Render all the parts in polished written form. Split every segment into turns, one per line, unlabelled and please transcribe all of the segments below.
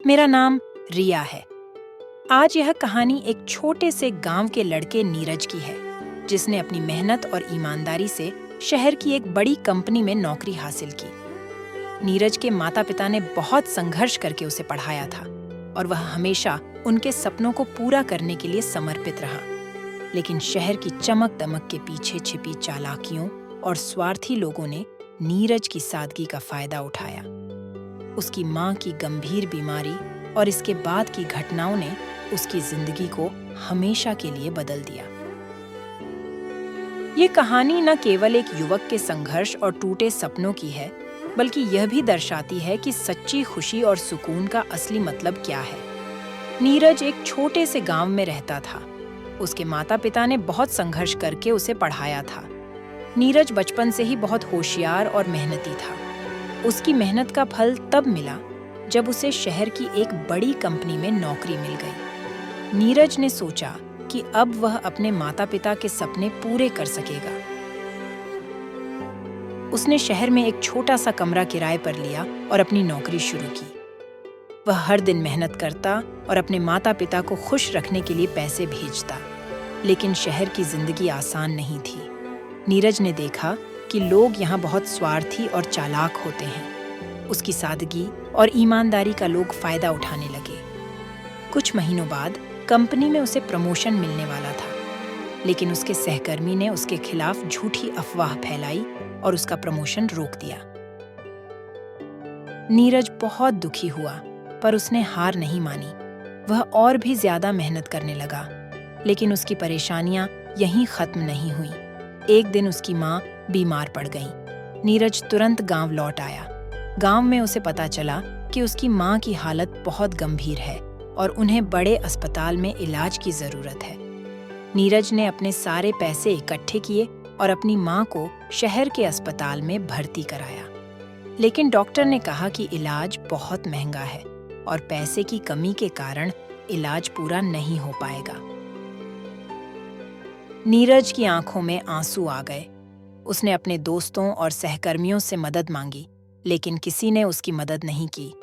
मेरा नाम रिया है। आज यह कहानी एक छोटे से गांव के लड़के नीरज की है, जिसने अपनी मेहनत और ईमानदारी से शहर की एक बड़ी कंपनी में नौकरी हासिल की। नीरज के माता-पिता ने बहुत संघर्ष करके उसे पढ़ाया था और वह हमेशा उनके सपनों को पूरा करने के लिए समर्पित रहा। लेकिन शहर की चमक-दमक के पीछे छिपी चालाकियों और स्वार्थी लोगों ने नीरज की सादगी का फायदा उठाया। उसकी मां की गंभीर बीमारी और इसके बाद की घटनाओं ने उसकी जिंदगी को हमेशा के लिए बदल दिया। ये कहानी न केवल एक युवक के संघर्ष और टूटे सपनों की है, बल्कि यह भी दर्शाती है कि सच्ची खुशी और सुकून का असली मतलब क्या है। नीरज एक छोटे से गांव में रहता था। उसके माता-पिता ने बहुत संघर्ष करके उसे पढ़ाया था। नीरज बचपन से ही बहुत होशियार और मेहनती था। उसकी मेहनत का फल तब मिला जब उसे शहर की एक बड़ी कंपनी में नौकरी मिल गई। नीरज ने सोचा कि अब वह अपने माता-पिता के सपने पूरे कर सकेगा। उसने शहर में एक छोटा सा कमरा किराए पर लिया और अपनी नौकरी शुरू की। वह हर दिन मेहनत करता और अपने माता-पिता को खुश रखने के लिए पैसे भेजता। लेकिन शहर की जिंदगी आसान नहीं थी। नीरज ने देखा कि लोग यहाँ बहुत स्वार्थी और चालाक होते हैं। उसकी सादगी और ईमानदारी का लोग फायदा उठाने लगे। कुछ महीनों बाद कंपनी में उसे प्रमोशन मिलने वाला था, लेकिन उसके सहकर्मी ने उसके खिलाफ झूठी अफवाह फैलाई और उसका प्रमोशन रोक दिया। नीरज बहुत दुखी हुआ, पर उसने हार नहीं मानी। वह और भी ज्यादा मेहनत करने लगा, लेकिन उसकी परेशानियां यहीं खत्म नहीं हुई। एक दिन उसकी मां बीमार पड़ गई। नीरज तुरंत गांव लौट आया। गांव में उसे पता चला कि उसकी मां की हालत बहुत गंभीर है और उन्हें बड़े अस्पताल में इलाज की जरूरत है। नीरज ने अपने सारे पैसे इकट्ठे किए और अपनी मां को शहर के अस्पताल में भर्ती कराया। लेकिन डॉक्टर ने कहा कि इलाज बहुत महंगा है और पैसे की कमी के कारण इलाज पूरा नहीं हो पाएगा। नीरज की आंखों में आंसू आ गए। उसने अपने दोस्तों और सहकर्मियों से मदद मांगी, लेकिन किसी ने उसकी मदद नहीं की।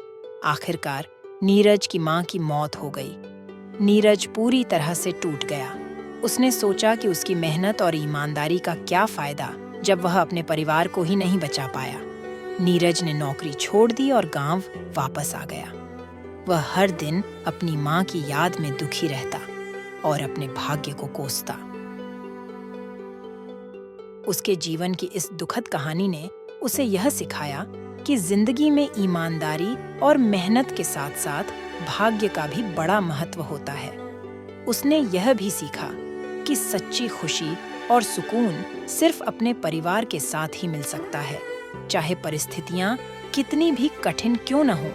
आखिरकार नीरज की मां की मौत हो गई। नीरज पूरी तरह से टूट गया। उसने सोचा कि उसकी मेहनत और ईमानदारी का क्या फायदा जब वह अपने परिवार को ही नहीं बचा पाया। नीरज ने नौकरी छोड़ दी और गांव वापस आ गया। वह हर दिन अपनी मां की याद में दुखी रहता और अपने भाग्य को कोसता। उसके जीवन की इस दुखद कहानी ने उसे यह सिखाया कि जिंदगी में ईमानदारी और मेहनत के साथ-साथ भाग्य का भी बड़ा महत्व होता है। उसने यह भी सीखा कि सच्ची खुशी और सुकून सिर्फ अपने परिवार के साथ ही मिल सकता है, चाहे परिस्थितियां कितनी भी कठिन क्यों न हो।